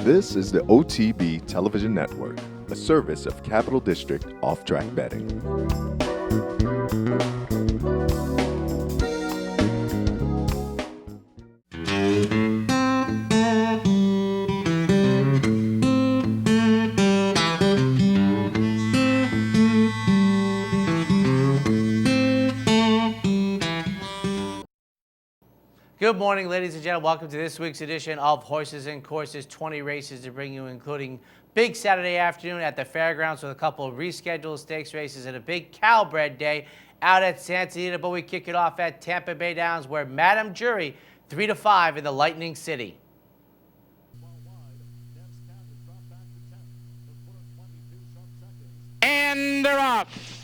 This is the OTB Television Network, a service of Capital District Off-Track Betting. Good morning, ladies and gentlemen. Welcome to this week's edition of Horses and Courses. 20 races to bring you, including big Saturday afternoon at the fairgrounds with a couple of rescheduled stakes races and a big Calbred day out at Santa Anita. But we kick it off at Tampa Bay Downs, where Madame Jury 3-5 in the Lightning City. And they're off.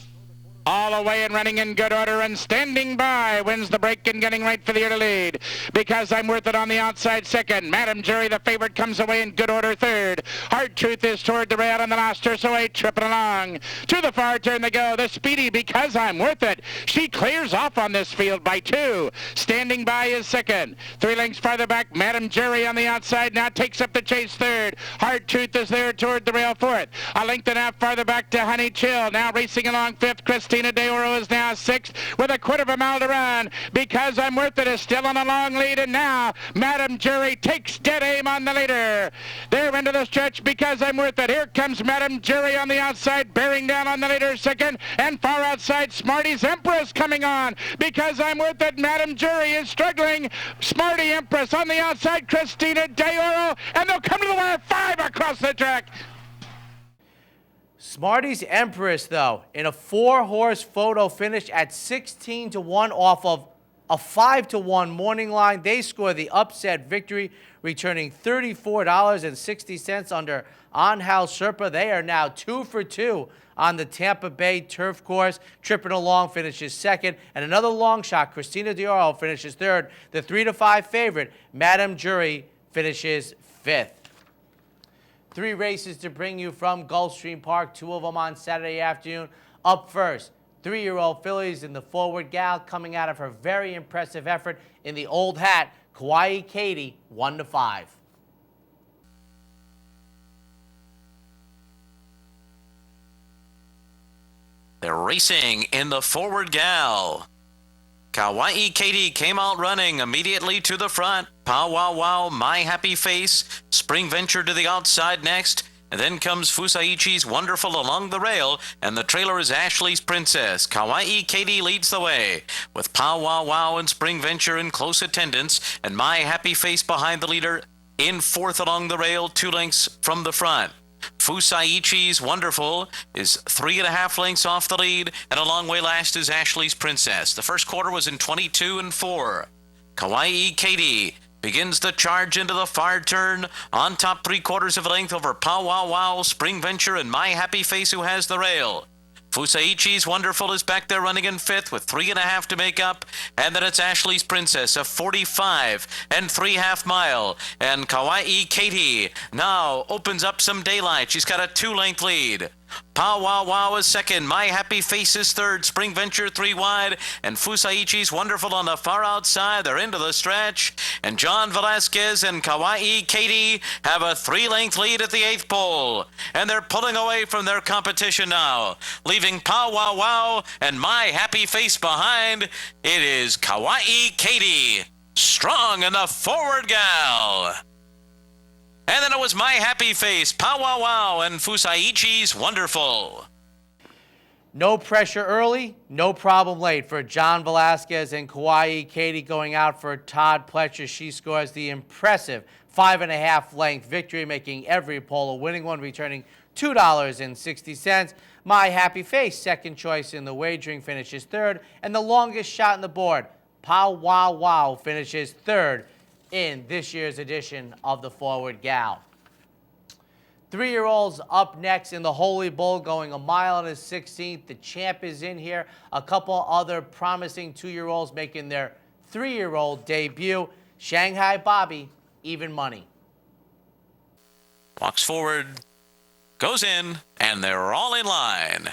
All away and running in good order and standing by. Wins the break and getting right for the early lead. Because I'm Worth It on the outside second. Madame Jury, the favorite, comes away in good order third. Hard Truth is toward the rail and the last horse away, tripping along. To the far turn they go. The speedy Because I'm Worth It. She clears off on this field by 2. Standing by is second. 3 lengths farther back, Madame Jury on the outside now takes up the chase third. Hard Truth is there toward the rail fourth. A length and a half farther back to Honey Chill. Now racing along fifth. Christina De Oro is now 6th with a quarter of a mile to run. Because I'm Worth It is still on a long lead, and now Madame Jury takes dead aim on the leader. They're into the stretch. Because I'm Worth It. Here comes Madame Jury on the outside, bearing down on the leader second, and far outside Smarty's Empress coming on. Because I'm Worth It. Madame Jury is struggling. Smarty Empress on the outside, Christina De Oro, and they'll come to the wire. 5 across the track. Smarty's Empress, though, in a 4-horse photo finish at 16-1 off of a 5-1 morning line. They score the upset victory, returning $34.60 under Angel Sherpa. They are now 2 for 2 on the Tampa Bay turf course. Tripping along finishes second, and another long shot, Christina De Oro, finishes third. The 3-5 favorite, Madame Jury, finishes fifth. 3 races to bring you from Gulfstream Park, 2 of them on Saturday afternoon. Up first, 3-year-old fillies in the Forward Gal, coming out of her very impressive effort in the Old Hat. Kauai Katie, 1-5. They're racing in the Forward Gal. Kauai Katie came out running immediately to the front. Pow Wow Wow, My Happy Face, Spring Venture to the outside next, and then comes Fusaichi's Wonderful along the rail, and the trailer is Ashley's Princess. Kauai Katie leads the way, with Pow Wow Wow and Spring Venture in close attendance, and My Happy Face behind the leader in fourth along the rail, 2 lengths from the front. Fusaichi's Wonderful is 3.5 lengths off the lead, and a long way last is Ashley's Princess. The first quarter was in 22-4. Kauai Katie begins to charge into the far turn on top 3/4 of a length over Pow Wow Wow, Spring Venture, and My Happy Face, who has the rail. Fusaichi's Wonderful is back there running in fifth with 3.5 to make up, and then it's Ashley's Princess, a 45 3/2 mile, and Kauai Katie now opens up some daylight. She's got a 2-length lead. Pow Wow Wow is second, My Happy Face is third, Spring Venture 3 wide, and Fusaichi's Wonderful on the far outside. They're into the stretch, and John Velasquez and Kauai Katie have a 3-length lead at the 8th pole, and they're pulling away from their competition now, leaving Pow Wow Wow and My Happy Face behind. It is Kauai Katie, strong in the Forward Gal. And then it was My Happy Face, Pow Wow Wow, and Fusaichi's Wonderful. No pressure early, no problem late for John Velasquez and Kauai Katie going out for Todd Pletcher. She scores the impressive 5.5 length victory, making every pole a winning one, returning $2.60. My Happy Face, second choice in the wagering, finishes third, and the longest shot on the board, Pow Wow Wow, finishes third in this year's edition of the Forward Gal. 3-year-olds up next in the Holy Bull, going a mile and a 16th. The champ is in here. A couple other promising 2-year-olds making their 3-year-old debut. Shanghai Bobby, even money. Walks forward, goes in, and they're all in line.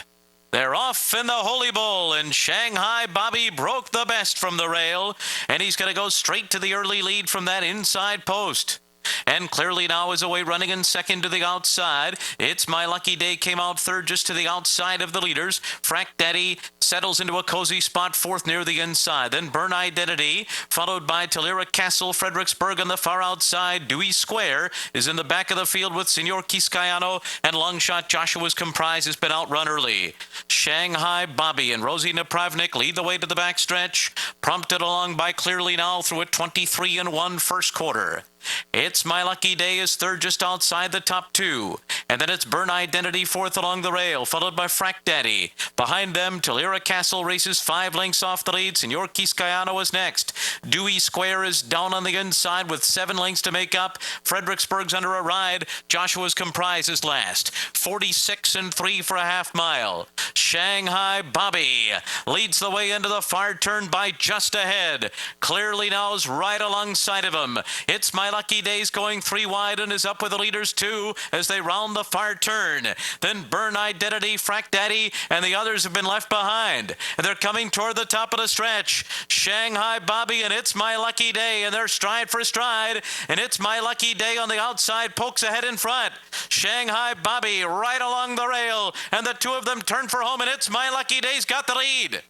They're off in the Holy Bull, and Shanghai Bobby broke the best from the rail, and he's going to go straight to the early lead from that inside post. and Clearly Now is away running in second to the outside. It's My Lucky Day came out third just to the outside of the leaders. Frack Daddy settles into a cozy spot fourth near the inside. Then Burn Identity, followed by Talera Castle, Fredericksburg on the far outside. Dewey Square is in the back of the field with Senor Quiscayano, and Longshot Joshua's Comprise has been outrun early. Shanghai Bobby and Rosie Napravnik lead the way to the backstretch, prompted along by Clearly Now through a 23-1 first quarter. It's My Lucky Day is third just outside the top two. And then it's Burn Identity fourth along the rail, followed by Frack Daddy. Behind them, Talera Castle races 5 lengths off the lead. Senor Quiscayano is next. Dewey Square is down on the inside with 7 lengths to make up. Fredericksburg's under a ride. Joshua's Comprise is last. 46-3 for a half mile. Shanghai Bobby leads the way into the far turn by just ahead. Clearly Now's right alongside of him. It's My Lucky Days going 3 wide and is up with the leaders too as they round the far turn. Then Burn Identity, Frack Daddy, and the others have been left behind. And they're coming toward the top of the stretch. Shanghai Bobby and It's My Lucky Day, and they're stride for stride. And It's My Lucky Day on the outside pokes ahead in front. Shanghai Bobby right along the rail, and the two of them turn for home, and It's My Lucky Day's got the lead.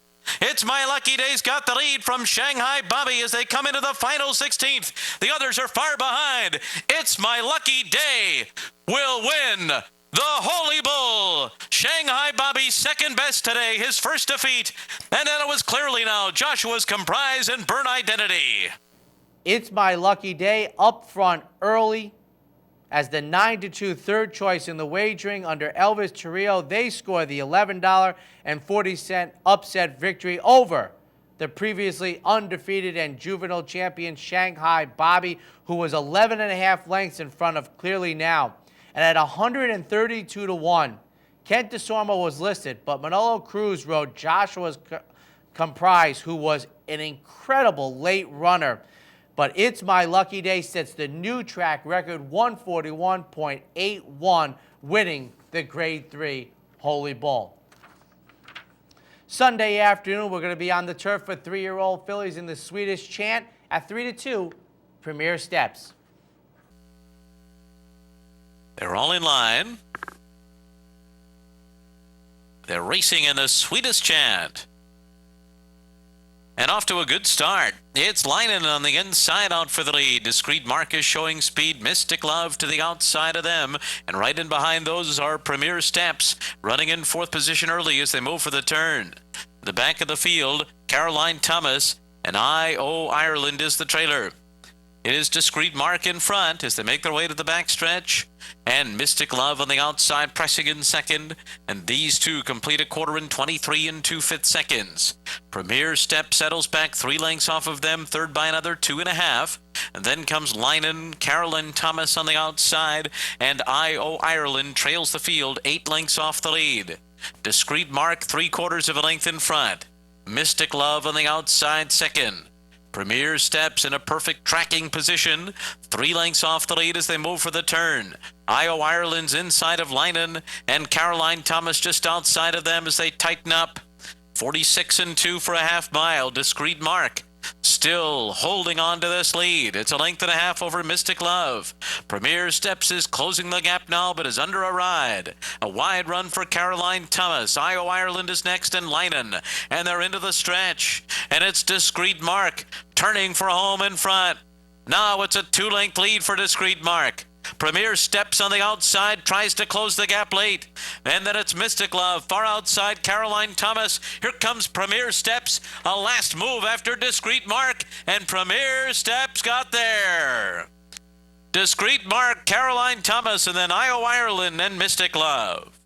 It's My Lucky Day's got the lead from Shanghai Bobby as they come into the final 16th. The others are far behind. It's My Lucky Day will win the Holy Bull. Shanghai Bobby's second best today, his first defeat. And then it was Clearly Now, Joshua's Comprise, and Burn Identity. It's My Lucky Day up front early as the 9-2 third choice in the wagering under Elvis Chirrillo. They score the $11.40 upset victory over the previously undefeated and juvenile champion Shanghai Bobby, who was 11.5 lengths in front of Clearly Now. And at 132-1, Kent DeSormo was listed, but Manolo Cruz rode Joshua's Comprise, who was an incredible late runner. But It's My Lucky Day sets the new track record, 141.81, winning the Grade 3 Holy Bull. Sunday afternoon, we're going to be on the turf for 3-year-old fillies in the Swedish Chant at 3-2, Premier Steps. They're all in line. They're racing in the Swedish Chant. And off to a good start. It's Linen on the inside out for the lead. Discreet Mark is showing speed. Mystic Love to the outside of them. And right in behind those are Premier Steps, running in fourth position early as they move for the turn. The back of the field, Caroline Thomas and I.O. Ireland is the trailer. It is Discreet Mark in front as they make their way to the backstretch. And Mystic Love on the outside pressing in second. And these two complete a quarter in 23 2/5 seconds. Premier Step settles back 3 lengths off of them, third by another 2.5. And then comes Linen, Carolyn Thomas on the outside, and I.O. Ireland trails the field 8 lengths off the lead. Discreet Mark 3/4 of a length in front. Mystic Love on the outside second. Premier Steps in a perfect tracking position, 3 lengths off the lead as they move for the turn. I.O. Ireland's inside of Linen, and Caroline Thomas just outside of them as they tighten up. 46-2 for a half mile. Discreet Mark still holding on to this lead. It's a length and a half over Mystic Love. Premier Steps is closing the gap now, but is under a ride. A wide run for Caroline Thomas. I.O. Ireland is next in Linen, and they're into the stretch. And it's Discreet Mark turning for home in front. Now it's a 2-length lead for Discreet Mark. Premier Steps on the outside, tries to close the gap late. And then it's Mystic Love, far outside Caroline Thomas. Here comes Premier Steps, a last move after Discreet Mark, and Premier Steps got there. Discreet Mark, Caroline Thomas, and then I.O. Ireland and Mystic Love.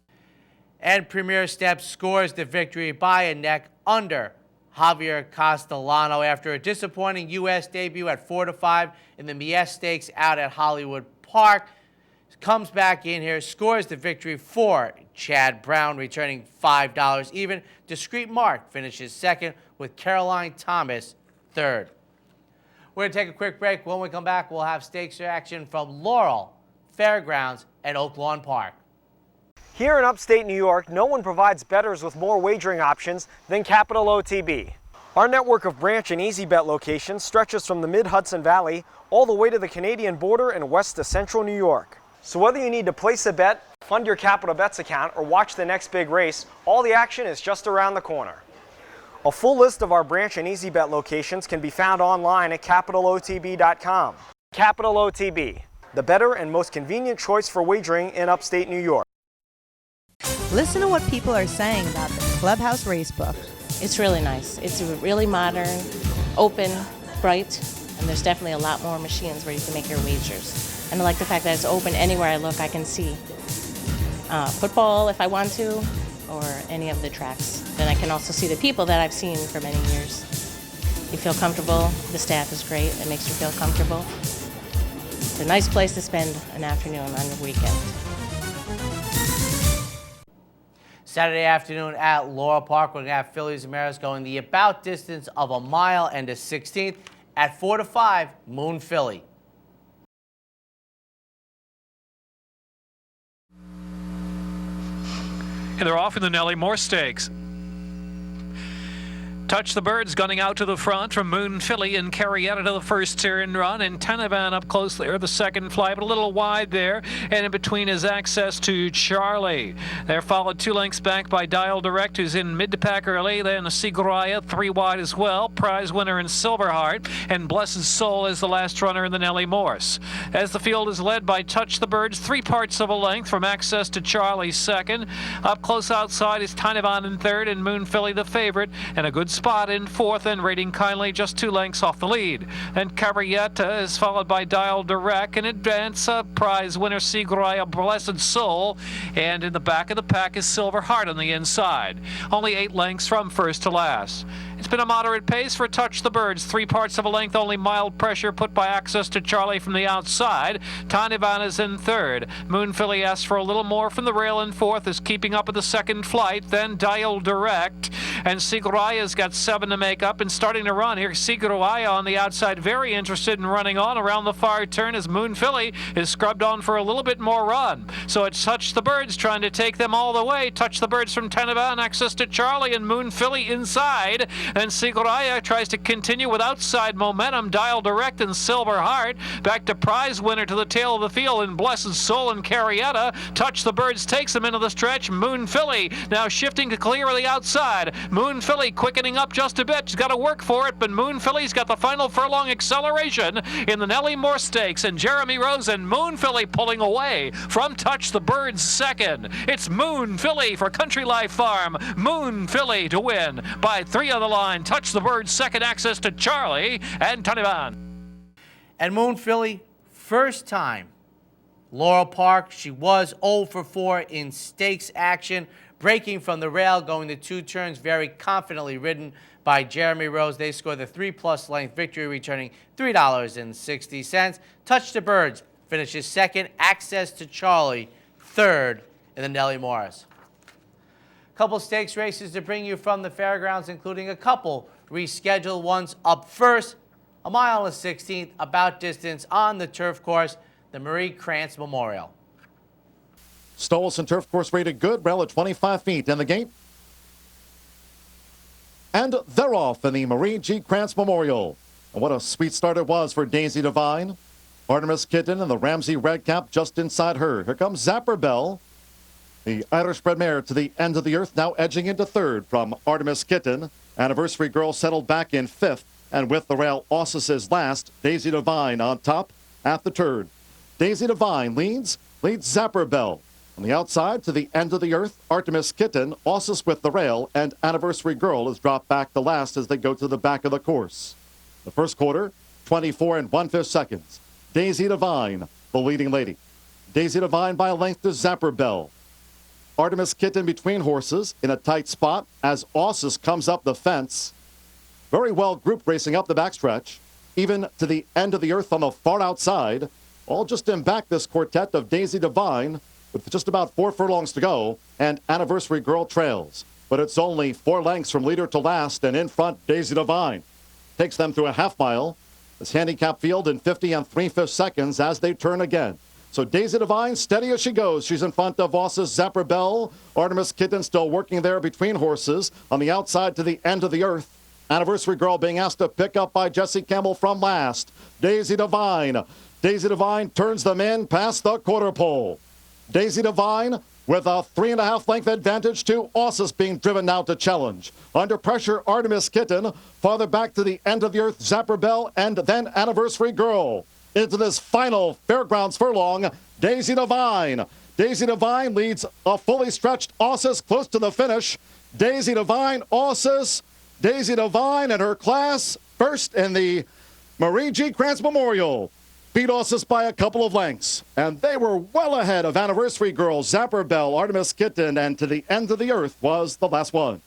And Premier Steps scores the victory by a neck under Javier Castellano after a disappointing U.S. debut at 4-5 in the Mies Stakes out at Hollywood Park. Comes back in here, scores the victory for Chad Brown, returning $5 even. Discreet Mark finishes second with Caroline Thomas third. We're going to take a quick break. When we come back, we'll have stakes action from Laurel Fairgrounds at Oak Lawn Park. Here in upstate New York, no one provides bettors with more wagering options than Capital OTB. Our network of branch and easy bet locations stretches from the mid-Hudson Valley all the way to the Canadian border and west to central New York. So whether you need to place a bet, fund your Capital Bets account, or watch the next big race, all the action is just around the corner. A full list of our branch and easy bet locations can be found online at capitalotb.com. Capital OTB, the better and most convenient choice for wagering in upstate New York. Listen to what people are saying about the Clubhouse Racebook. It's really nice. It's really modern, open, bright, and there's definitely a lot more machines where you can make your wagers. And I like the fact that it's open anywhere I look, I can see football if I want to, or any of the tracks. Then I can also see the people that I've seen for many years. You feel comfortable, the staff is great, it makes you feel comfortable. It's a nice place to spend an afternoon on the weekend. Saturday afternoon at Laurel Park, we're going to have Phillies and Mariners going the about distance of a mile and a 16th at 4 to 5, Moon Philly. And they're off in the Nellie Moore Stakes. Touch the Birds gunning out to the front from Moon Philly and Carrietta to the first turn run, and Tanavan up close there, the second fly, but a little wide there, and in between is Access to Charlie. They're followed 2 lengths back by Dial Direct, who's in mid to pack early, then Siguraya 3 wide as well, prize winner in Silverheart, and Blessed Soul is the last runner in the Nellie Morse. As the field is led by Touch the Birds, 3 parts of a length from Access to Charlie second. Up close outside is Tanavan in third, and Moon Philly the favorite, and a good spot in fourth and rating kindly just 2 lengths off the lead. Then Carrietta is followed by Dial Direct, and advance prize winner Siguraya Blessed Soul, and in the back of the pack is Silverheart on the inside. Only 8 lengths from first to last. It's been a moderate pace for Touch the Birds. 3 parts of a length, only mild pressure put by Access to Charlie from the outside. Tanavan is in third. Moon Philly asks for a little more from the rail in fourth, is keeping up with the second flight. Then Dial Direct, and Siguraya's got 7 to make up and starting to run here. Siguraya on the outside, very interested in running on around the far turn as Moon Philly is scrubbed on for a little bit more run. So it's Touch the Birds trying to take them all the way. Touch the Birds from Tanavan, Access to Charlie, and Moon Philly inside. Then Siguraya tries to continue with outside momentum. Dial Direct and Silverheart. Back to prize winner to the tail of the field in Blessed Soul and Carrietta. Touch the Birds takes him into the stretch. Moon Philly now shifting to clear of the outside. Moon Philly quickening up just a bit. She's got to work for it, but Moon Philly's got the final furlong acceleration in the Nellie Moore Stakes, and Jeremy Rose and Moon Philly pulling away from Touch the Birds second. It's Moon Philly for Country Life Farm. Moon Philly to win by 3 on the line. Touch the Birds second, Access to Charlie and Tanavan. And Moon Philly, first time Laurel Park. She was 0 for 4 in stakes action, breaking from the rail, going the 2 turns, very confidently ridden by Jeremy Rose. They scored the 3+ length victory, returning $3.60. Touch the Birds finishes second. Access to Charlie third in the Nellie Morris. Couple stakes races to bring you from the fairgrounds, including a couple rescheduled ones. Up first, a mile and 16th about distance on the turf course, the Marie Krantz Memorial. Stolson turf course rated good, rail at 25 feet in the gate. And they're off in the Marie G. Krantz Memorial. And what a sweet start it was for Daisy Divine. Artemis Kitten and the Ramsey Redcap just inside her. Here comes Zapper Bell. The Irish bred mare to the end of the earth, now edging into third from Artemis Kitten. Anniversary Girl settled back in fifth. And with the rail, Ossus is last. Daisy Divine on top at the turn. Daisy Divine leads Zapper Bell. On the outside to the end of the earth, Artemis Kitten, Ossus with the rail, and Anniversary Girl is dropped back to last as they go to the back of the course. The first quarter, 24 1/5 seconds. Daisy Divine, the leading lady. Daisy Divine by a length to Zapper Bell. Artemis Kitten between horses in a tight spot as Ossus comes up the fence. Very well grouped racing up the backstretch, even to the end of the earth on the far outside. All just in back this quartet of Daisy Divine with just about 4 furlongs to go, and Anniversary Girl trails. But it's only 4 lengths from leader to last, and in front, Daisy Divine takes them through a half mile. This handicap field in 50 3/5 seconds as they turn again. So Daisy Divine, steady as she goes. She's in front of Ossus, Zapper Bell. Artemis Kitten still working there between horses. On the outside to the end of the earth, Anniversary Girl being asked to pick up by Jesse Campbell from last. Daisy Divine. Daisy Divine turns them in past the quarter pole. Daisy Divine with a 3.5 length advantage to Ossus being driven now to challenge. Under pressure, Artemis Kitten. Farther back to the end of the earth, Zapper Bell, and then Anniversary Girl. Into this final Fairgrounds furlong, Daisy Divine. Daisy Divine leads a fully stretched Ossus close to the finish. Daisy Divine, Ossus, Daisy Divine and her class first in the Marie G. Krantz Memorial. Beat Ossus by a couple of lengths, and they were well ahead of Anniversary Girl, Zapper Bell, Artemis Kitten, and To the End of the Earth was the last one.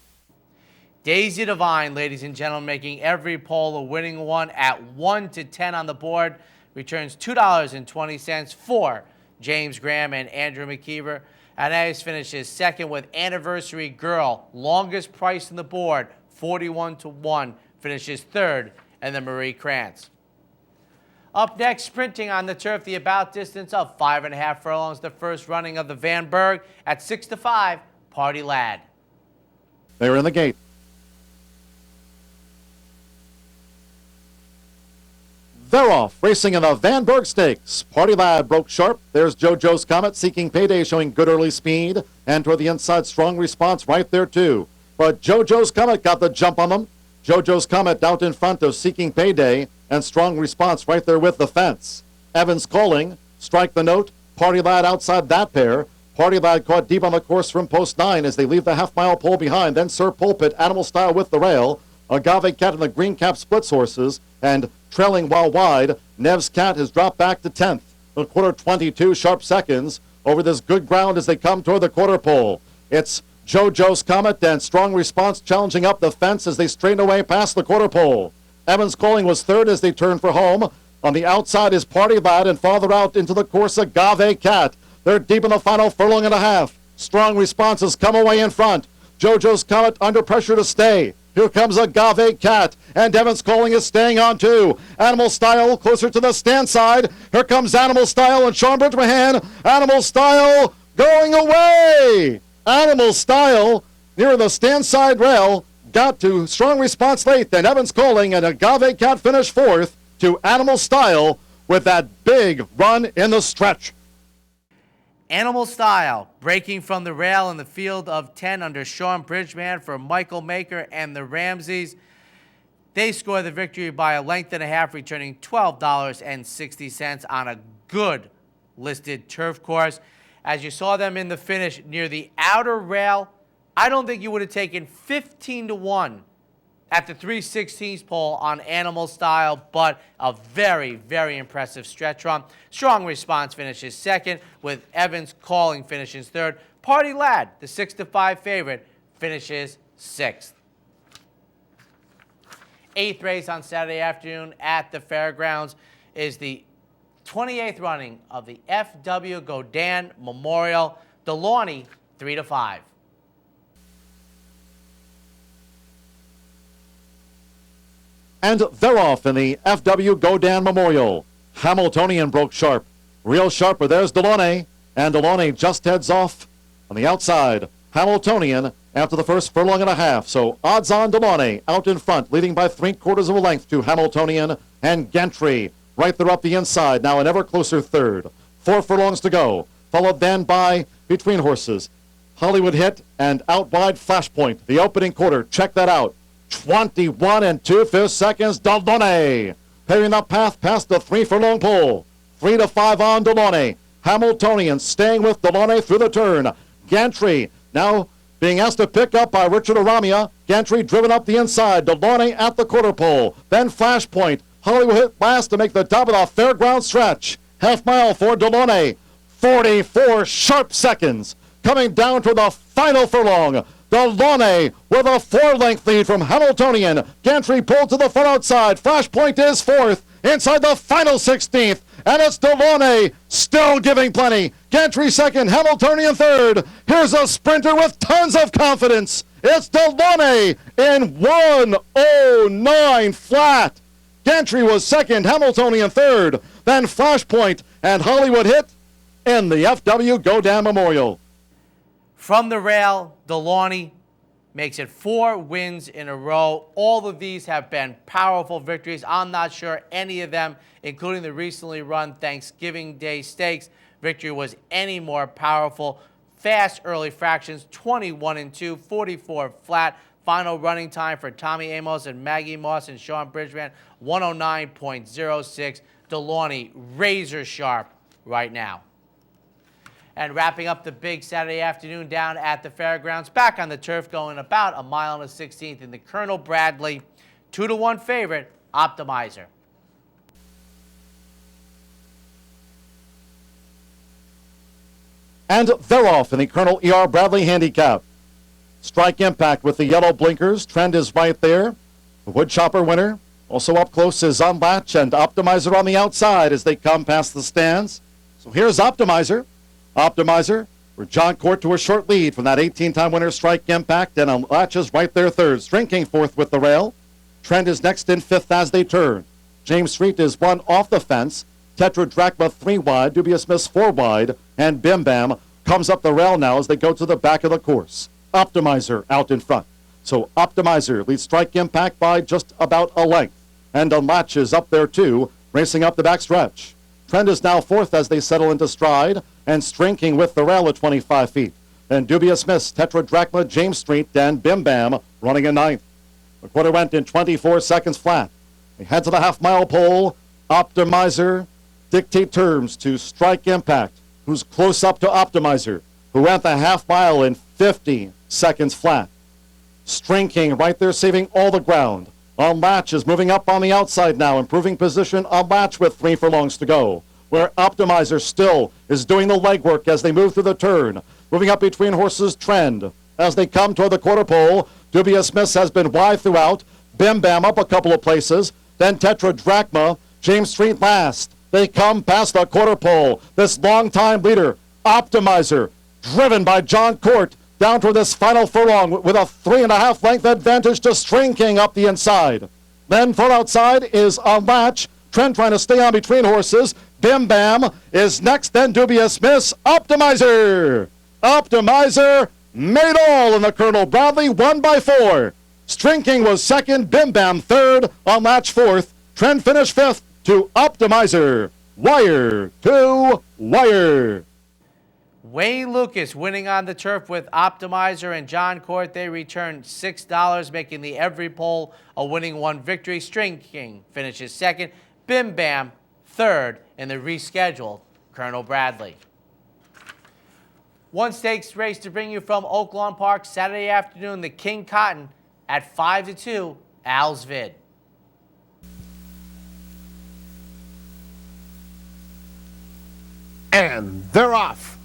Daisy Divine, ladies and gentlemen, making every poll a winning one at 1 to 10 on the board. Returns $2.20 for James Graham and Andrew McKeever. And Ace finishes second with Anniversary Girl, longest price on the board, 41 to 1. Finishes third, and then Marie Krantz. Up next, sprinting on the turf, the about distance of 5.5 furlongs, the first running of the Van Berg at 6 to 5, Party Lad. They're in the gate. They're off, racing in the Van Berg Stakes. Party Lad broke sharp. There's JoJo's Comet, Seeking Payday, showing good early speed. And toward the inside, strong response right there, too. But JoJo's Comet got the jump on them. JoJo's Comet out in front of Seeking Payday, and strong response right there with the fence. Evans Calling, Strike the Note, Party Lad outside that pair. Party Lad caught deep on the course from post 9 as they leave the half-mile pole behind. Then Sir Pulpit, Animal Style with the rail. Agave Cat and the Green Cap splits horses, and trailing while wide, Nev's Cat has dropped back to 10th. The quarter 22 sharp seconds over this good ground as they come toward the quarter pole. It's JoJo's Comet and strong response challenging up the fence as they straighten away past the quarter pole. Evans Calling was third as they turn for home. On the outside is Party Lad, and farther out into the course, Agave Cat. They're deep in the final furlong and a half. Strong responses come away in front. JoJo's Comet under pressure to stay. Here comes Agave Cat, and Evans Calling is staying on too. Animal Style closer to the stand side. Here comes Animal Style and Sean Bridgman. Animal Style going away. Animal Style near the stand side rail got to strong response late. Then Evans Calling and Agave Cat finish fourth to Animal Style with that big run in the stretch. Animal Style breaking from the rail in the field of 10 under Sean Bridgman for Michael Maker and the Ramseys. They score the victory by a length and a half, returning $12.60 on a good listed turf course. As you saw them in the finish near the outer rail, I don't think you would have taken 15 to 1 at the 3/16 pole on Animal Style, but a very, very impressive stretch run. Strong response finishes second, with Evans Calling finishes third. Party Lad, the 6 to 5 favorite, finishes sixth. Eighth race on Saturday afternoon at the fairgrounds is the 28th running of the F.W. Godin Memorial. Delaunay, 3 to 5. And they're off in the F.W. Godin Memorial. Hamiltonian broke sharp. Real sharper, there's Delaunay. And Delaunay just heads off on the outside. Hamiltonian after the first furlong and a half. So odds on Delaunay out in front, leading by 3/4 of a length to Hamiltonian and Gantry. Right there up the inside, now an ever closer third. 4 furlongs to go. Followed then by Between Horses. Hollywood Hit and out wide Flashpoint. The opening quarter, check that out. 21 2/5 seconds, Delaunay. Paving the path past the 3 furlong pole. 3 to 5 on Delaunay. Hamiltonian staying with Delaunay through the turn. Gantry now being asked to pick up by Richard Aramia. Gantry driven up the inside. Delaunay at the quarter pole. Then Flashpoint. Hollywood Hit last to make the top of the fairground stretch. Half mile for Delaunay. 44 sharp seconds. Coming down to the final furlong. Delaunay with a 4-length lead from Hamiltonian. Gantry pulled to the front outside. Flashpoint is fourth inside the final 16th. And it's Delaunay still giving plenty. Gantry second, Hamiltonian third. Here's a sprinter with tons of confidence. It's Delaunay in 1:09 flat. Gantry was second, Hamiltonian third. Then Flashpoint and Hollywood Hit in the F.W. Godin Memorial. From the rail, Delaunay makes it 4 wins in a row. All of these have been powerful victories. I'm not sure any of them, including the recently run Thanksgiving Day Stakes victory, was any more powerful. Fast early fractions, 21-2, 44 flat. Final running time for Tommy Amos and Maggie Moss and Sean Bridgman, 109.06. Delaunay razor sharp right now. And wrapping up the big Saturday afternoon down at the fairgrounds, back on the turf, going about a mile and a 16th in the Colonel Bradley 2-1 favorite, Optimizer. And they're off in the Colonel E.R. Bradley handicap. Strike Impact with the yellow blinkers. Trend is right there. The Woodchopper winner. Also up close is Unlatch and Optimizer on the outside as they come past the stands. So here's Optimizer. Optimizer for John Court to a short lead from that 18-time winner Strike Impact, and Unlatch is right there third. Strinking fourth with the rail. Trend is next in fifth as they turn. James Street is one off the fence. Tetra Drachma 3 wide, Dubious Miss 4 wide, and Bim Bam comes up the rail now as they go to the back of the course. Optimizer out in front. So Optimizer leads Strike Impact by just about a length. And Unlatch is up there too, racing up the back stretch. Trend is now fourth as they settle into stride, and Strinking with the rail at 25 feet. Then Dubious Miss, Tetra Drachma, James Street, and Bim Bam running in ninth. The quarter went in 24 seconds flat. They head to the half-mile pole. Optimizer dictate terms to Strike Impact, who's close up to Optimizer, who went the half-mile in 50 seconds flat. Strinking right there, saving all the ground. Unlatch is moving up on the outside now, improving position. Unlatch with 3 furlongs to go, where Optimizer still is doing the legwork as they move through the turn. Moving up between horses, Trend. As they come toward the quarter pole, Dubious Miss has been wide throughout. Bim Bam up a couple of places. Then Tetra Drachma, James Street last. They come past the quarter pole. This long-time leader, Optimizer, driven by John Court, down to this final furlong with a 3.5 length advantage to Strinking up the inside. Then full outside is Unlatch. Trend trying to stay on between horses. Bim Bam is next, then Dubious Miss. Optimizer! Optimizer made all in the Colonel Bradley, 1 by 4. Strinking was second, Bim Bam third, Unlatch fourth. Trend finished fifth to Optimizer. Wire to wire. Wayne Lucas winning on the turf with Optimizer and John Court. They returned $6, making the every pole a winning 1 victory. Strinking finishes second. Bim Bam third in the rescheduled Colonel Bradley. One stakes race to bring you from Oaklawn Park Saturday afternoon, the King Cotton at 5-2, Al's Vid. And they're off.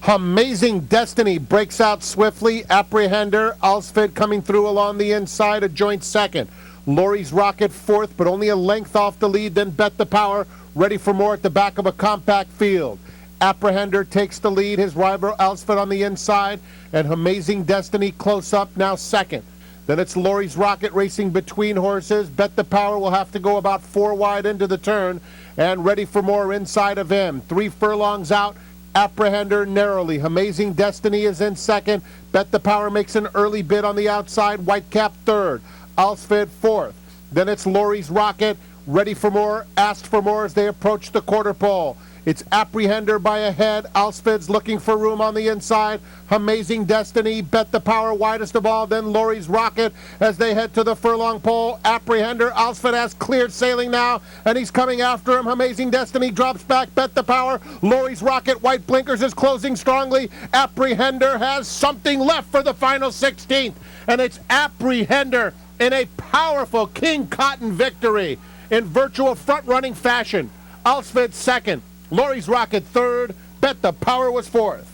Amazing Destiny breaks out swiftly. Apprehender, Alsford coming through along the inside, a joint second. Laurie's Rocket fourth, but only a length off the lead. Then Bet the Power, ready for more at the back of a compact field. Apprehender takes the lead, his rival Alsford on the inside, and Amazing Destiny close up, now second. Then it's Laurie's Rocket racing between horses. Bet the Power will have to go about 4 wide into the turn, and ready for more inside of him. 3 furlongs out. Apprehender narrowly. Amazing Destiny is in second. Bet the Power makes an early bid on the outside. Whitecap third. Alsford fourth. Then it's Laurie's Rocket. Ready for more. Asked for more as they approach the quarter pole. It's Apprehender by a head. Alsford's looking for room on the inside. Amazing Destiny, Bet the Power widest of all. Then Laurie's Rocket as they head to the furlong pole. Apprehender, Alsford has cleared sailing now, and he's coming after him. Amazing Destiny drops back. Bet the Power. Laurie's Rocket, white blinkers, is closing strongly. Apprehender has something left for the final 16th, and it's Apprehender in a powerful King Cotton victory in virtual front-running fashion. Alsford second. Laurie's Rocket third. Bet the Power was fourth.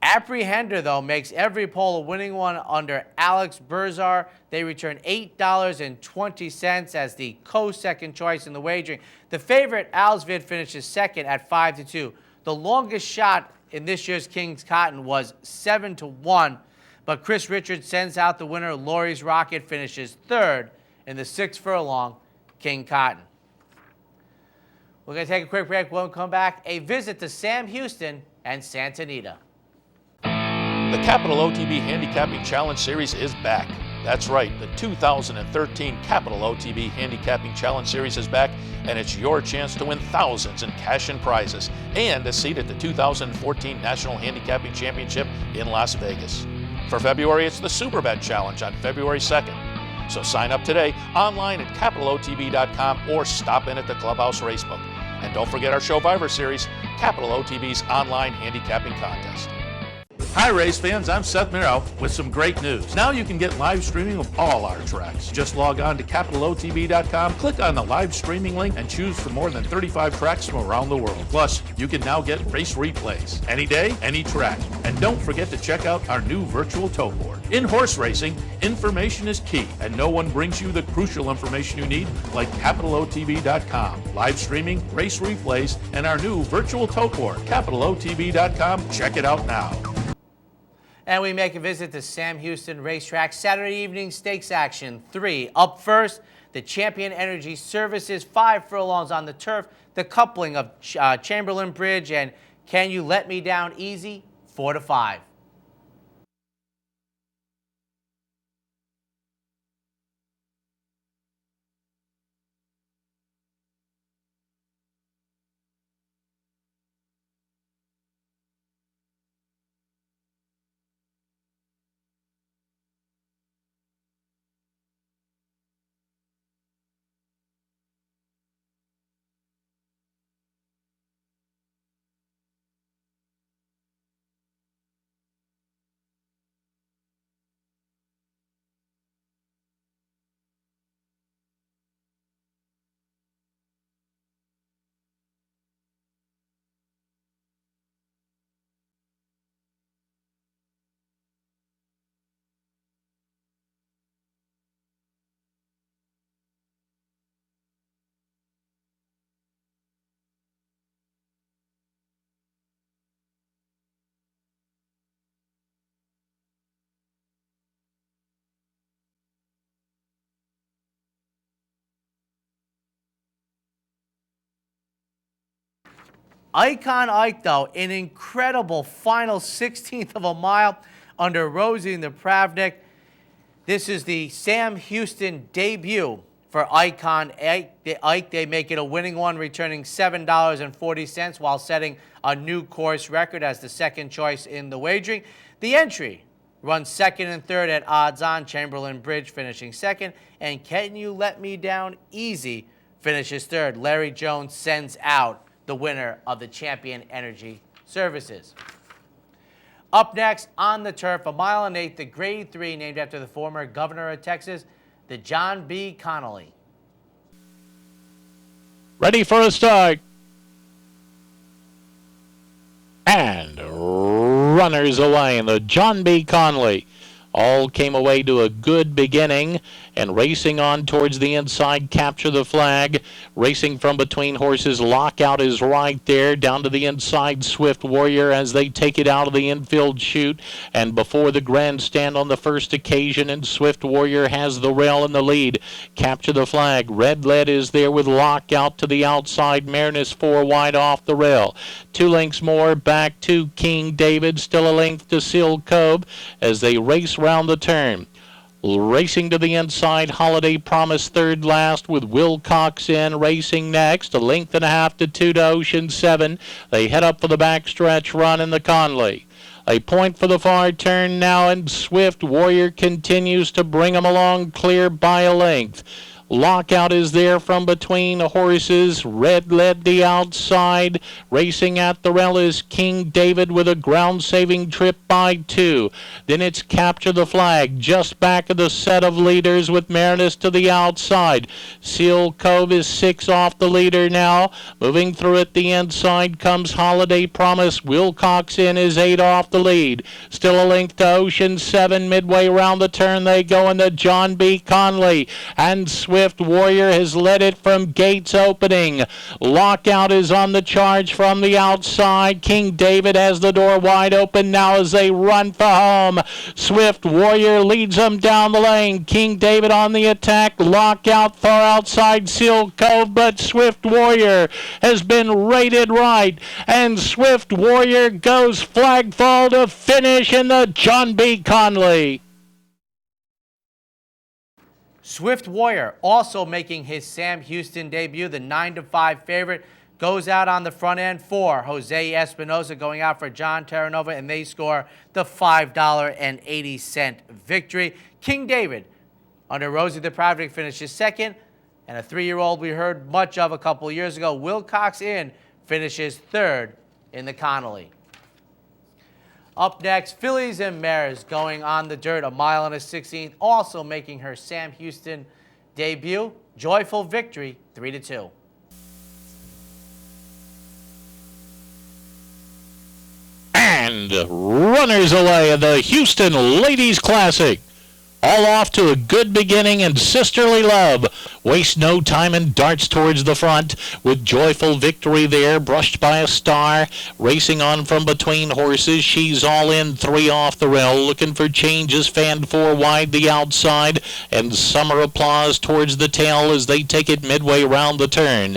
Apprehender, though, makes every pole a winning one under Alex Berzar. They return $8.20 as the co-second choice in the wagering. The favorite, Alsvid, finishes second at 5-2. The longest shot in this year's King's Cotton was 7-1, but Chris Richards sends out the winner. Laurie's Rocket finishes third in the 6 furlong King Cotton. We're going to take a quick break. When we come back, a visit to Sam Houston and Santa Anita. The Capital OTB Handicapping Challenge Series is back. That's right, the 2013 Capital OTB Handicapping Challenge Series is back, and it's your chance to win thousands in cash and prizes and a seat at the 2014 National Handicapping Championship in Las Vegas. For February, it's the Superbet Challenge on February 2nd. So sign up today online at capitalotb.com or stop in at the Clubhouse Racebook. And don't forget our Showviver Series, Capital OTB's online handicapping contest. Hi race fans, I'm Seth Miro with some great news. Now you can get live streaming of all our tracks. Just log on to capitalotb.com, click on the live streaming link, and choose from more than 35 tracks from around the world. Plus, you can now get race replays, any day, any track. And don't forget to check out our new virtual tote board. In horse racing, information is key, and no one brings you the crucial information you need like capitalotb.com. Live streaming, race replays, and our new virtual tote board. capitalotb.com, check it out now. And we make a visit to Sam Houston Racetrack. Saturday evening stakes action 3. Up first, the Champion Energy Services 5 furlongs on the turf. The coupling of Chamberlain Bridge and Can You Let Me Down Easy 4-5. Icon Ike, though, an incredible final 16th of a mile under Rosie Napravnik. This is the Sam Houston debut for Icon Ike. They make it a winning one, returning $7.40 while setting a new course record as the second choice in the wagering. The entry runs second and third at odds on. Chamberlain Bridge finishing second, and Can You Let Me Down Easy finishes third. Larry Jones sends out the winner of the Champion Energy Services. Up next on the turf, 1 mile and 8, the Grade 3, named after the former governor of Texas, the John B. Connolly. Ready for a start. And runners away in the John B. Connolly. All came away to a good beginning and racing on towards the inside. Capture the Flag. Racing from between horses. Lockout is right there. Down to the inside. Swift Warrior as they take it out of the infield chute. And before the grandstand on the first occasion. And Swift Warrior has the rail in the lead. Capture the Flag. Red Lead is there with Lockout to the outside. Marinus 4 wide off the rail. 2 lengths more back to King David. Still a length to Seal Cove as they race round the turn. Racing to the inside, Holiday Promise third last with Wilcox in racing next. A length and a half to 2 to Ocean 7. They head up for the backstretch run in the Conley. A point for the far turn now, and Swift Warrior continues to bring them along clear by a length. Lockout is there from between the horses. Red Lead the outside. Racing at the rail is King David with a ground-saving trip by 2. Then it's Capture the Flag just back of the set of leaders with Marinus to the outside. Seal Cove is 6 off the leader now. Moving through at the inside comes Holiday Promise. Wilcox in is 8 off the lead. Still a length to Ocean 7. Midway round the turn they go in the John B. Conley. And Swift Swift Warrior has led it from gates opening. Lockout is on the charge from the outside. King David has the door wide open now as they run for home. Swift Warrior leads them down the lane. King David on the attack. Lockout far outside Seal Cove, but Swift Warrior has been rated right. And Swift Warrior goes flagfall to finish in the John B. Conley. Swift Warrior also making his Sam Houston debut. The 9-5 favorite goes out on the front end for Jose Espinosa, going out for John Terranova, and they score the $5.80 victory. King David, under Rosie the Prodigal, finishes second, and a 3-year-old we heard much of a couple years ago, Wilcox Inn, finishes third in the Connolly. Up next, Fillies and Mares going on the dirt, a mile and a 16th, also making her Sam Houston debut. Joyful Victory, 3-2. And runners away in the Houston Ladies Classic. All off to a good beginning, and Sisterly Love wastes no time and darts towards the front with Joyful Victory there, brushed by a star, racing on from between horses. She's all in, 3 off the rail, looking for changes, fanned 4 wide the outside, and Summer Applause towards the tail as they take it midway round the turn.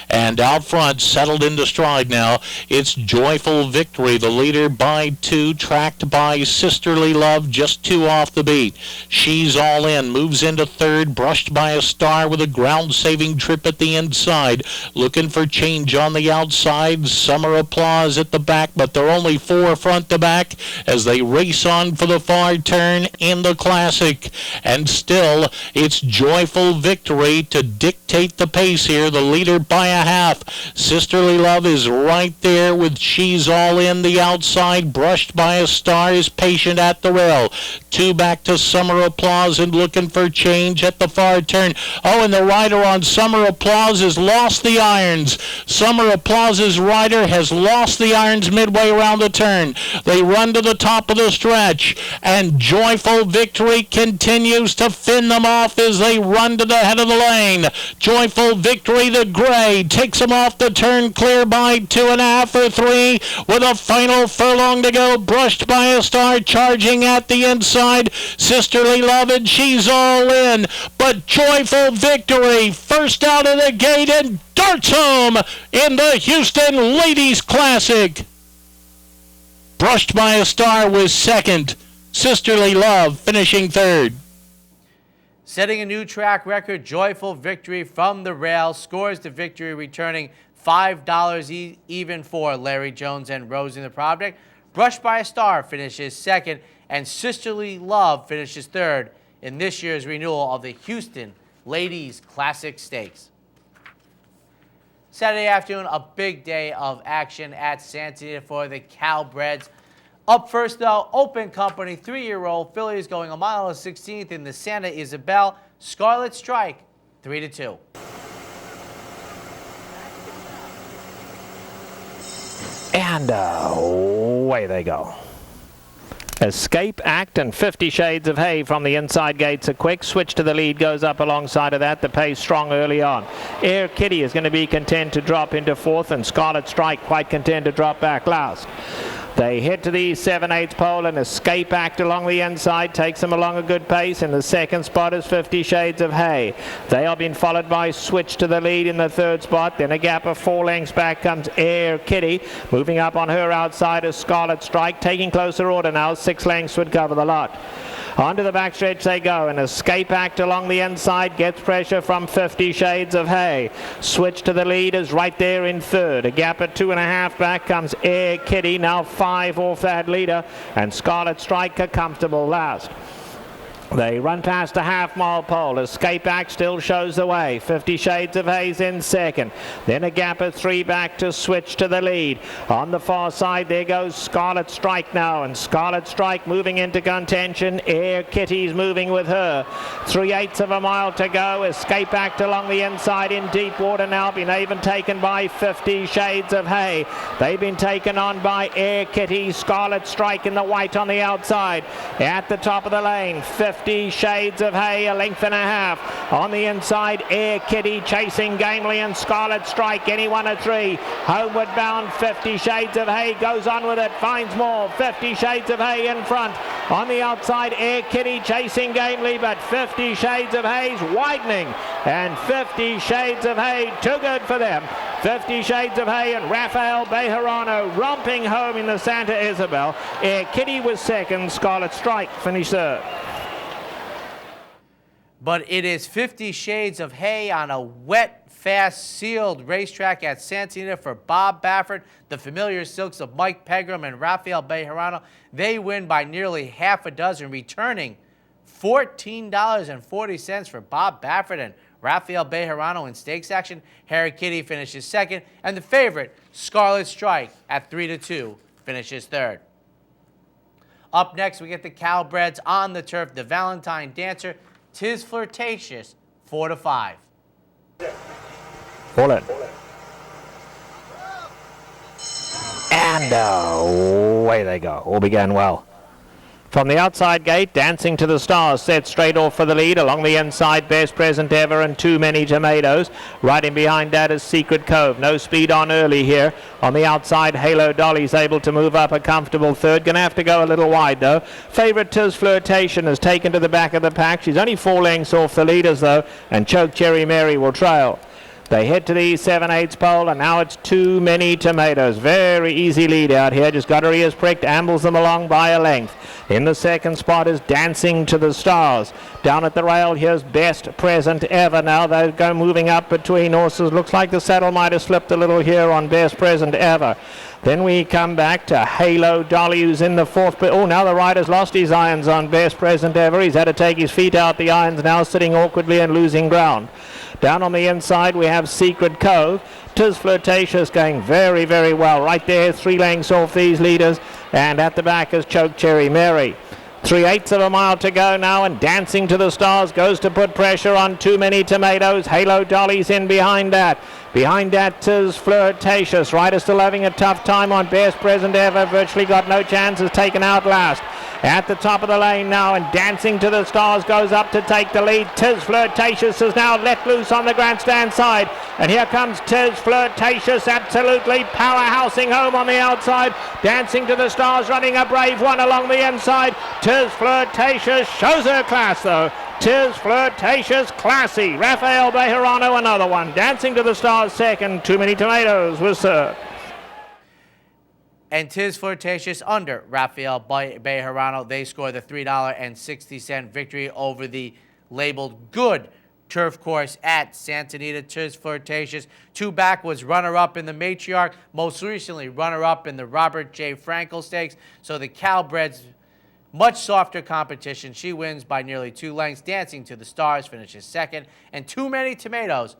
And out front, settled into stride now, it's Joyful Victory, the leader by 2, tracked by Sisterly Love, just 2 off the beat. She's all in, moves into third, brushed by a star with a ground-saving trip at the inside. Looking for change on the outside. Summer Applause at the back, but they're only 4 front to back as they race on for the far turn in the Classic. And still, it's Joyful Victory to dictate the pace here, the leader by a half. Sisterly Love is right there with She's All In, the outside, brushed by a star, is patient at the rail. 2 back to Summer Applause and looking for change at the far turn. Oh, and the rider on Summer Applause has lost the irons. Summer Applause's rider has lost the irons midway around the turn. They run to the top of the stretch, and Joyful Victory continues to fin them off as they run to the head of the lane. Joyful Victory, the gray, takes them off the turn, clear by 2.5 or 3 with a final furlong to go, brushed by a star, charging at the inside. Sisterly Love, and She's All In, but Joyful Victory first out of the gate and darts home in the Houston Ladies Classic. Brushed by a Star was second. Sisterly Love finishing third. Setting a new track record, Joyful Victory from the rail scores the victory, returning $5 even for Larry Jones and Rosie the Prodigal. Brushed by a Star finishes second, and Sisterly Love finishes third in this year's renewal of the Houston Ladies Classic Stakes. Saturday afternoon, a big day of action at Santa Anita for the Calbreds. Up first, though, Open Company, 3-year-old fillies going a mile and 16th in the Santa Isabel. Scarlet Strike, 3-2. And away they go. Escape, Act, and 50 Shades of Hay from the inside gates are quick. Switch to the lead goes up alongside of that. The pace strong early on. Air Kitty is going to be content to drop into 4th, and Scarlet Strike quite content to drop back last. They head to the 7/8 pole, and Escape Act along the inside takes them along a good pace. In the second spot is 50 Shades of Hay. They are being followed by Switch to the lead in the third spot. Then a gap of 4 lengths back comes Air Kitty. Moving up on her outside is Scarlet Strike. Taking closer order now. 6 lengths would cover the lot. Onto the backstretch they go, and Escape Act along the inside gets pressure from 50 Shades of Hay. Switch to the lead is right there in third. A gap of 2.5 back comes Air Kitty, now 5 off that leader, and Scarlet Strike a comfortable last. They run past a half-mile pole. Escape Act still shows the way. 50 Shades of Hayes in second. Then a gap of 3 back to Switch to the lead. On the far side, there goes Scarlet Strike now. And Scarlet Strike moving into contention. Air Kitty's moving with her. 3/8 of a mile to go. Escape Act along the inside in deep water now. Been even taken by 50 Shades of Hay. They've been taken on by Air Kitty. Scarlet Strike in the white on the outside. At the top of the lane, 50 50 Shades of Hay, a length and a half. On the inside, Air Kitty chasing Gamely and Scarlet Strike. Anyone at 3. Homeward bound, 50 Shades of Hay goes on with it, finds more. 50 Shades of Hay in front. On the outside, Air Kitty chasing Gamely, but 50 Shades of Hay's widening. And 50 Shades of Hay, too good for them. 50 Shades of Hay and Rafael Bejarano romping home in the Santa Isabel. Air Kitty was second, Scarlet Strike finished third. But it is 50 Shades of Hay on a wet, fast, sealed racetrack at Santa Anita for Bob Baffert. The familiar silks of Mike Pegram and Rafael Bejarano. They win by nearly half a dozen, returning $14.40 for Bob Baffert and Rafael Bejarano in stakes action. Harry Kitty finishes second, and the favorite, Scarlet Strike, at 3-2, finishes third. Up next, we get the Calbreds on the turf. The Valentine Dancer, Tis Flirtatious, 4-5. Pull it. And away they go. All began well. From the outside gate, Dancing to the Stars set straight off for the lead. Along the inside, Best Present Ever and Too Many Tomatoes. Riding behind that is Secret Cove. No speed on early here. On the outside, Halo Dolly's able to move up a comfortable third. Gonna have to go a little wide though. Favorite Tis Flirtation has taken to the back of the pack. She's only 4 lengths off the leaders though, and Choke Cherry Mary will trail. They head to the 7/8 pole, and now it's Too Many Tomatoes. Very easy lead out here. Just got her ears pricked, ambles them along by a length. In the second spot is Dancing to the Stars. Down at the rail, here's Best Present Ever now. They go moving up between horses. Looks like the saddle might have slipped a little here on Best Present Ever. Then we come back to Halo Dolly, who's in the fourth. Oh, now the rider's lost his irons on Best Present Ever. He's had to take his feet out the irons now, sitting awkwardly and losing ground. Down on the inside, we have Secret Cove. Tis Flirtatious going very, very well. Right there, 3 lengths off these leaders. And at the back is Choke Cherry Mary. 3/8 of a mile to go now, and Dancing to the Stars goes to put pressure on Too Many Tomatoes. Halo Dolly's in behind that. Behind that, Tis Flirtatious. Rider still having a tough time on Best Present Ever. Virtually got no chance, is taken out last. At the top of the lane now, and Dancing to the Stars goes up to take the lead. Tis Flirtatious is now let loose on the grandstand side. And here comes Tis Flirtatious, absolutely powerhousing home on the outside. Dancing to the Stars running a brave one along the inside. Tis Flirtatious shows her class though. Tis Flirtatious classy. Rafael Bejarano another one. Dancing to the Stars second. Too Many Tomatoes was third. And Tis Flirtatious under Rafael Bejarano. They score the $3.60 victory over the labeled good turf course at Santa Anita. Tis Flirtatious, 2 back, was runner-up in the Matriarch, most recently runner-up in the Robert J. Frankel Stakes. So the Calbreds, much softer competition. She wins by nearly 2 lengths. Dancing to the Stars finishes second. And Too Many Tomatoes,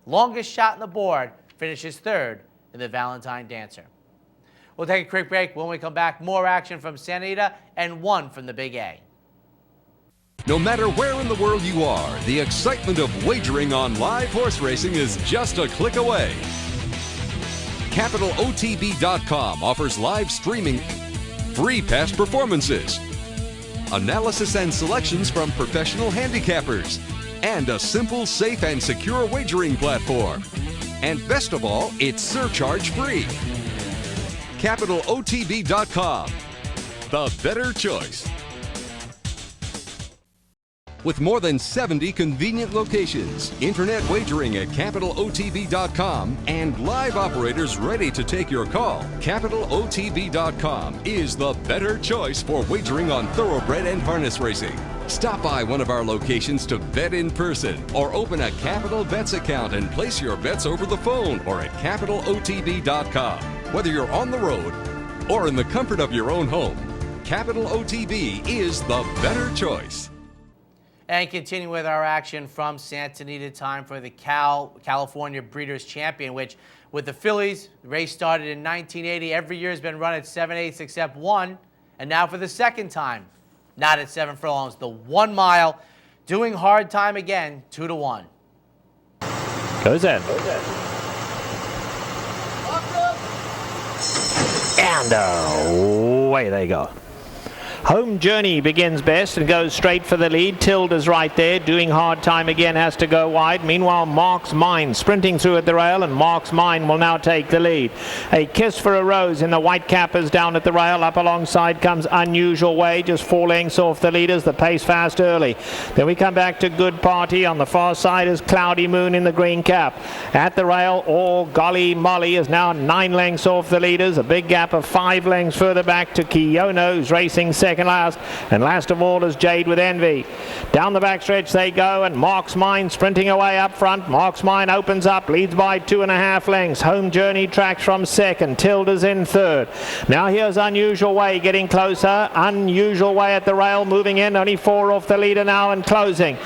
longest shot on the board, finishes third in the Valentine Dancer. We'll take a quick break. When we come back, more action from Santa Anita and one from the Big A. No matter where in the world you are, the excitement of wagering on live horse racing is just a click away. CapitalOTB.com offers live streaming, free past performances, analysis and selections from professional handicappers, and a simple, safe, and secure wagering platform. And best of all, it's surcharge-free. CapitalOTB.com, the better choice. With more than 70 convenient locations, internet wagering at CapitalOTB.com, and live operators ready to take your call, CapitalOTB.com is the better choice for wagering on thoroughbred and harness racing. Stop by one of our locations to bet in person, or open a Capital Bets account and place your bets over the phone or at CapitalOTB.com. Whether you're on the road or in the comfort of your own home, Capital OTB is the better choice. And continuing with our action from Santa Anita, time for the California Breeders' Champion, which with the fillies, the race started in 1980. Every year has been run at 7/8 except one. And now for the second time, not at 7 furlongs, the 1 mile, doing hard time again, 2-1. Goes in. And away they go. Home Journey begins best and goes straight for the lead. Tilda's right there, doing hard time again, has to go wide. Meanwhile, Mark's Mine sprinting through at the rail, and Mark's Mine will now take the lead. A Kiss for a Rose in the white cappers down at the rail. Up alongside comes Unusual Way, just 4 lengths off the leaders. The pace fast early. Then we come back to Good Party. On the far side is Cloudy Moon in the green cap. At the rail, Oh Golly Molly is now 9 lengths off the leaders. A big gap of 5 lengths further back to Kiyono, who's racing second last, and last of all is Jade with Envy. Down the backstretch they go, and Mark's Mine sprinting away up front. Mark's Mine opens up, leads by 2.5 lengths. Home Journey tracks from second. Tilda's in third. Now here's Unusual Way getting closer. Unusual Way at the rail, moving in, only 4 off the leader now and closing.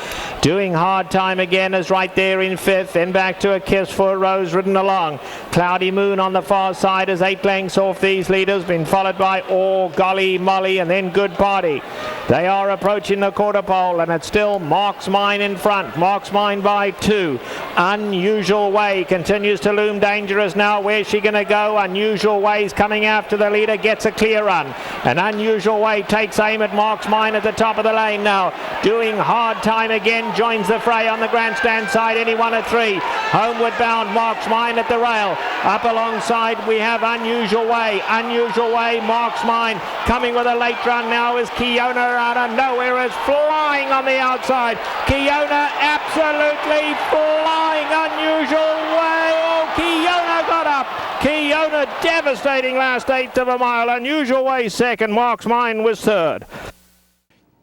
Doing hard time again is right there in fifth. Then back to A Kiss for a Rose ridden along. Cloudy Moon on the far side is 8 lengths off these leaders, been followed by Oh Golly Molly and then Good Party. They are approaching the quarter pole, and it's still Mark's Mine in front. Mark's Mine by 2. Unusual Way continues to loom dangerous now. Where's she going to go? Unusual Way's coming after the leader, gets a clear run. And Unusual Way takes aim at Mark's Mine at the top of the lane now. Doing hard time again, joins the fray on the grandstand side, anyone at 3. Homeward bound Mark's Mine at the rail. Up alongside we have Unusual Way. Unusual Way, Mark's Mine coming with a late run now is Kiona out of nowhere, is flying on the outside. Kiona absolutely flying. Unusual Way. Oh, Kiona got up. Kiona devastating last 1/8 of a mile. Unusual Way second. Mark's Mine was third.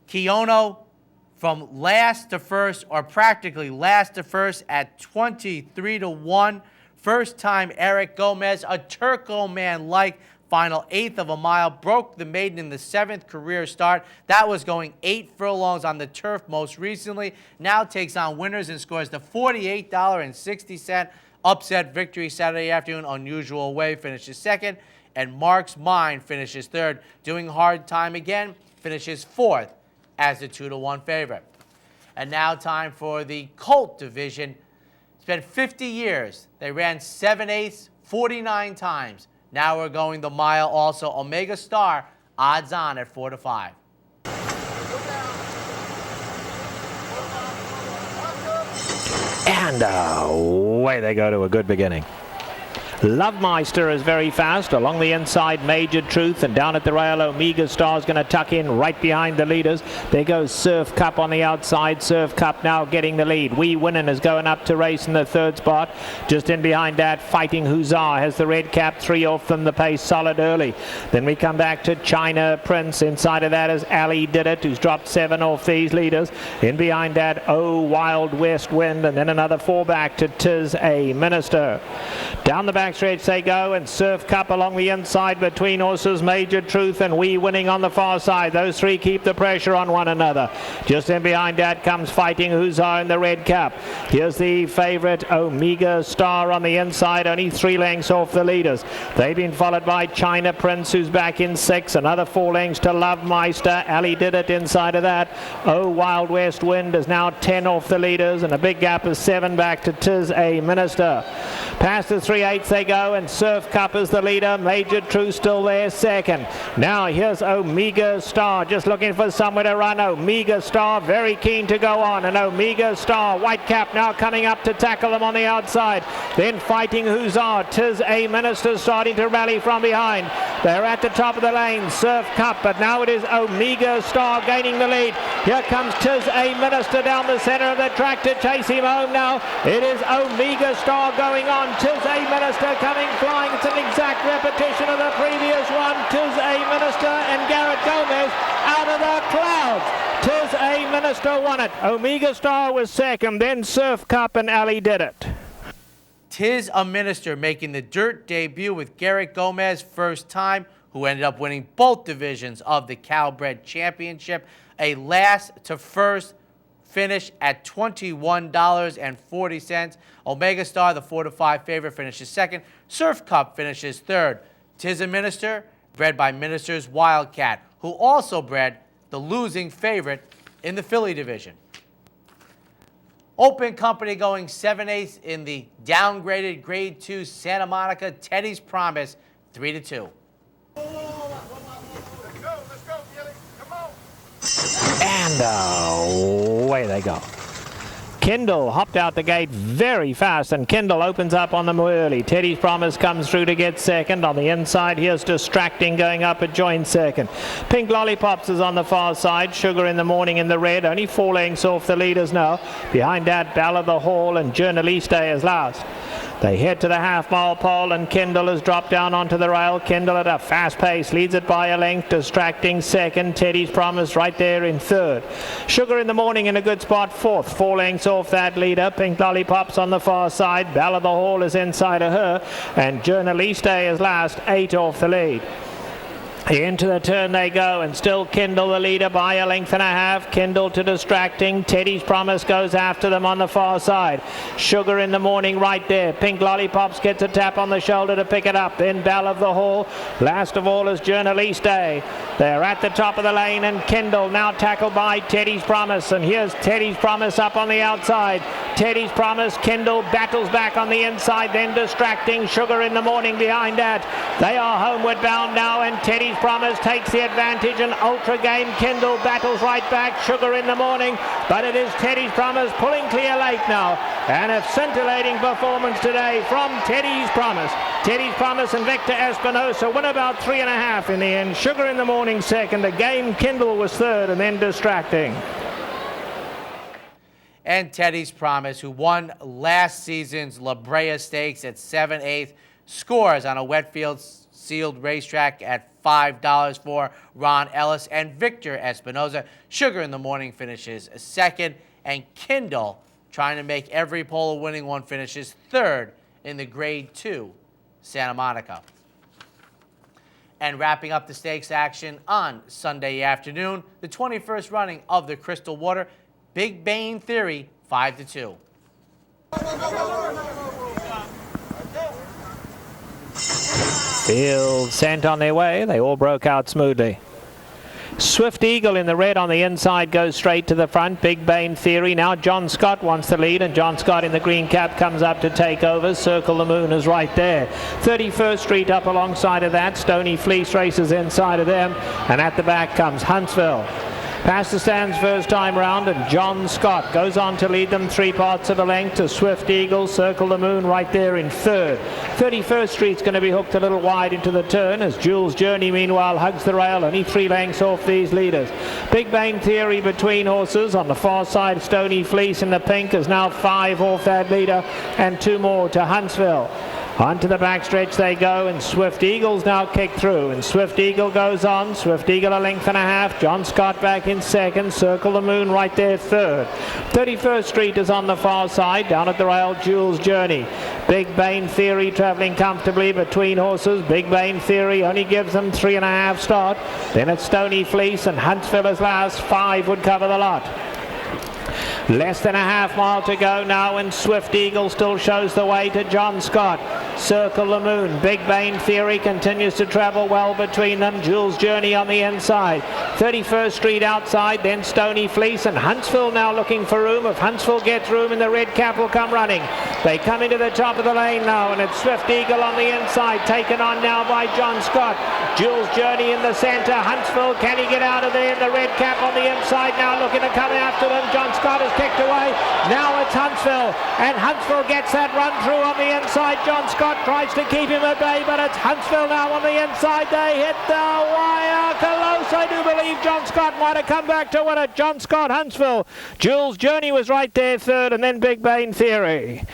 Kiona from last to first, or practically last to first, at 23-1. First time Eric Gomez, a Turco man-like final 1/8 of a mile, broke the maiden in the 7th career start. That was going 8 furlongs on the turf most recently. Now takes on winners and scores the $48.60 upset victory Saturday afternoon. Unusual Way finishes second, and Mark's Mine finishes third. Doing hard time again, finishes fourth as the 2-1 favorite. And now time for the Colt division. It's been 50 years. They ran 7/8, 49 times. Now we're going the mile also. Omega Star, odds on at 4-5. And away they go to a good beginning. Lovemeister is very fast. Along the inside, Major Truth, and down at the rail, Omega Star is going to tuck in right behind the leaders. There goes Surf Cup on the outside. Surf Cup now getting the lead. Wee Winnin is going up to race in the 3rd spot. Just in behind that, Fighting Huzzah has the red cap, 3 off them, the pace solid early. Then we come back to China Prince. Inside of that is Ali Did It, who's dropped 7 off these leaders. In behind that, Oh Wild West Wind, and then another 4 back to Tis a Minister. Down the back stretch they go, and Surf Cup along the inside between horses Major Truth and Wee Winning on the far side. Those 3 keep the pressure on one another. Just in behind that comes Fighting Huzzah in the red cap. Here's the favourite Omega Star on the inside, only 3 lengths off the leaders. They've been followed by China Prince, who's back in 6. Another 4 lengths to Lovemeister. Ali Did It inside of that. Oh Wild West Wind is now 10 off the leaders, and a big gap of 7 back to Tis a Minister. Past the 3/8 they go, and Surf Cup is the leader. Major Truth still there second. Now here's Omega Star, just looking for somewhere to run. Omega Star very keen to go on, and Omega Star, white cap now coming up to tackle them on the outside. Then Fighting Huzzah, Tis a Minister starting to rally from behind. They're at the top of the lane, Surf Cup, but now it is Omega Star gaining the lead. Here comes Tis a Minister down the center of the track to chase him home now. It is Omega Star going on. Tis a Minister coming flying. It's an exact repetition of the previous one. Tis a Minister and Garrett Gomez out of the clouds. Tis a Minister won it. Omega Star was second, then Surf Cup and Ali Did It. Tis a Minister making the dirt debut with Garrett Gomez first time, who ended up winning both divisions of the Calbred Championship. A last to first finish at $21.40. Omega Star, the 4-5 favorite, finishes second. Surf Cup finishes third. Tis a Minister, bred by Minister's Wildcat, who also bred the losing favorite in the filly division. Open Company going 7/8 in the downgraded Grade 2 Santa Monica Teddy's Promise, 3-2. Let's go, Gilly. Come And away they go. Kindle hopped out the gate very fast, and Kindle opens up on them early. Teddy's Promise comes through to get second. On the inside, here's Distracting going up at joint second. Pink Lollipops is on the far side. Sugar in the Morning in the red, only 4 lengths off the leaders now. Behind that, Ballad the Hall and Journaliste is last. They head to the half-mile pole, and Kindle has dropped down onto the rail. Kindle at a fast pace leads it by a length. Distracting second. Teddy's Promise right there in third. Sugar in the Morning in a good spot fourth. 4 lengths off that leader. Pink Lollipops on the far side. Ballad the Hall is inside of her, and Journaliste is last, 8 off the lead. Into the turn they go, and still Kindle the leader by a length and a half. Kindle to Distracting. Teddy's Promise goes after them on the far side. Sugar in the Morning right there. Pink Lollipops gets a tap on the shoulder to pick it up. Then Ballad the Hall. Last of all is Journaliste. They're at the top of the lane, and Kindle now tackled by Teddy's Promise. And here's Teddy's Promise up on the outside. Teddy's Promise, Kindle battles back on the inside, then Distracting. Sugar in the Morning behind that. They are homeward bound now, and Teddy's Promise takes the advantage, and Ultra Game Kindle battles right back. Sugar in the Morning, but it is Teddy's Promise pulling clear late now, and a scintillating performance today from Teddy's Promise. Teddy's Promise and Victor Espinosa win about 3.5 in the end. Sugar in the Morning second. The Game Kindle was third, and then Distracting. And Teddy's Promise, who won last season's La Brea Stakes at 7/8, scores on a Wetfield sealed racetrack at $5 for Ron Ellis. And Victor Espinosa. Sugar in the Morning finishes second, and Kindle, trying to make every pole a winning one, finishes third in the Grade 2 Santa Monica. And wrapping up the stakes action on Sunday afternoon, the 21st running of the Crystal Water, Big Bane Theory, 5-2. Field sent on their way. They all broke out smoothly. Swift Eagle in the red on the inside goes straight to the front. Big Bane Theory. Now John Scott wants the lead, and John Scott in the green cap comes up to take over. Circle the Moon is right there. 31st Street up alongside of that. Stony Fleece races inside of them, and at the back comes Huntsville. Past the stands first time round, and John Scott goes on to lead them 3 parts of a length to Swift Eagle. Circle the Moon right there in third. 31st Street's going to be hooked a little wide into the turn, as Jules Journey meanwhile hugs the rail, only 3 lengths off these leaders. Big Bane Theory between horses. On the far side, Stony Fleece in the pink is now 5 off that leader, and 2 more to Huntsville. Onto the backstretch they go, and Swift Eagle's now kicked through, and Swift Eagle goes on. Swift Eagle a length and a half. John Scott back in second. Circle the Moon right there third. 31st Street is on the far side. Down at the rail, Jules Journey. Big Bane Theory traveling comfortably between horses. Big Bane Theory only gives them 3.5 start. Then it's Stony Fleece, and Huntsville is last. 5 would cover the lot. Less than a half mile to go now, and Swift Eagle still shows the way to John Scott. Circle the Moon. Big Bane Theory continues to travel well between them. Jules Journey on the inside. 31st Street outside, then Stony Fleece, and Huntsville now looking for room. If Huntsville gets room, and the red cap will come running. They come into the top of the lane now, and it's Swift Eagle on the inside, taken on now by John Scott. Jules Journey in the center. Huntsville, can he get out of there? And the red cap on the inside now looking to come after them. John Scott is kicked away. Now it's Huntsville, and Huntsville gets that run through on the inside. John Scott tries to keep him at bay, but it's Huntsville now on the inside. They hit the wire close. I do believe John Scott might have come back to win it. John Scott, Huntsville. Jules Journey was right there third, and then Big Bane Theory.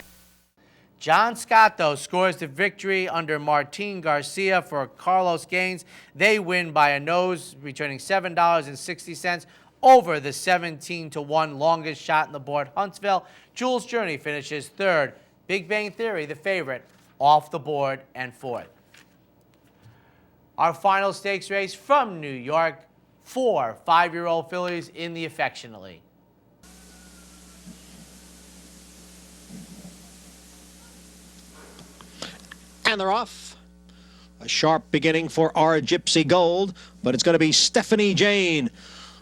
John Scott, though, scores the victory under Martin Garcia for Carlos Gaines. They win by a nose, returning $7.60 over the 17-1 longest shot in the board, Huntsville. Jules Journey finishes third. Big Bane Theory, the favorite, off the board and fourth. Our final stakes race from New York, 4 5-year-old fillies in the Affectionately. And they're off. A sharp beginning for our Gypsy Gold, but it's going to be Stephanie Jane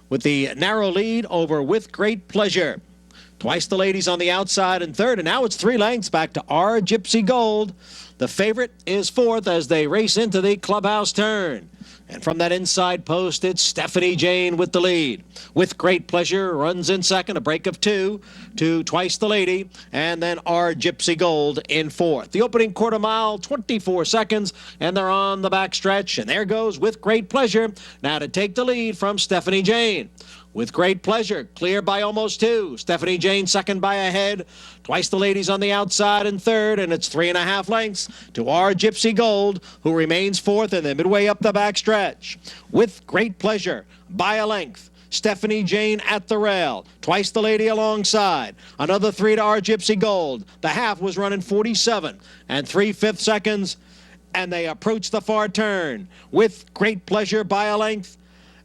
with the narrow lead over With Great Pleasure. Twice the Ladies on the outside in third, and now it's 3 lengths back to Our Gypsy Gold. The favorite is fourth as they race into the clubhouse turn. And from that inside post, it's Stephanie Jane with the lead. With Great Pleasure runs in second, a break of 2 to Twice the Lady, and then Our Gypsy Gold in fourth. The opening quarter mile, 24 seconds, and they're on the back stretch. And there goes With Great Pleasure now to take the lead from Stephanie Jane. With Great Pleasure, clear by almost 2. Stephanie Jane second by a head. Twice the Ladies on the outside in third, and it's 3.5 lengths to Our Gypsy Gold, who remains fourth in the midway up the backstretch. With Great Pleasure, by a length. Stephanie Jane at the rail. Twice the Lady alongside. Another 3 to Our Gypsy Gold. The half was running 47 and 3/5 seconds, and they approach the far turn. With Great Pleasure by a length.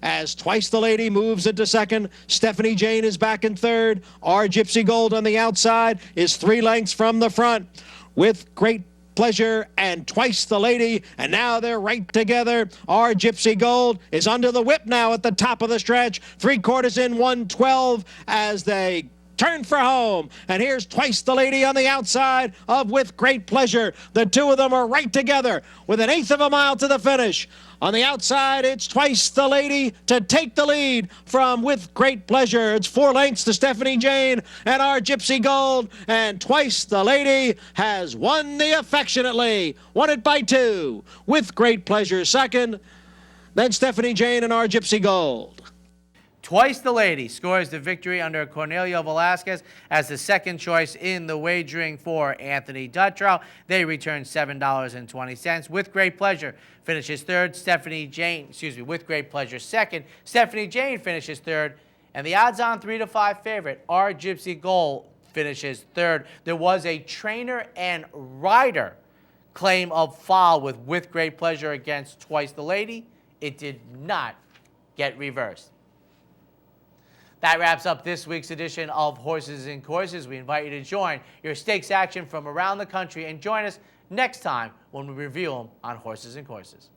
As Twice the Lady moves into second, Stephanie Jane is back in third. Our Gypsy Gold on the outside is 3 lengths from the front. With Great Pleasure and Twice the Lady, and now they're right together. Our Gypsy Gold is under the whip now at the top of the stretch. 3/4 in, 1:12 as they turn for home. And here's Twice the Lady on the outside of With Great Pleasure. The two of them are right together with 1/8 of a mile to the finish. On the outside, it's Twice the Lady to take the lead from With Great Pleasure. It's 4 lengths to Stephanie Jane and Our Gypsy Gold. And Twice the Lady has won the affectionately. Won it by 2. With Great Pleasure second. Then Stephanie Jane and Our Gypsy Gold. Twice the Lady scores the victory under Cornelio Velasquez as the second choice in the wagering for Anthony Dutrow. They return $7.20. With Great Pleasure finishes third. With Great Pleasure second. Stephanie Jane finishes third. And the odds-on 3 to 5 favorite, Our Gypsy Gold, finishes third. There was a trainer and rider claim of foul with Great Pleasure against Twice the Lady. It did not get reversed. That wraps up this week's edition of Horses and Courses. We invite you to join your stakes action from around the country and join us next time when we review them on Horses and Courses.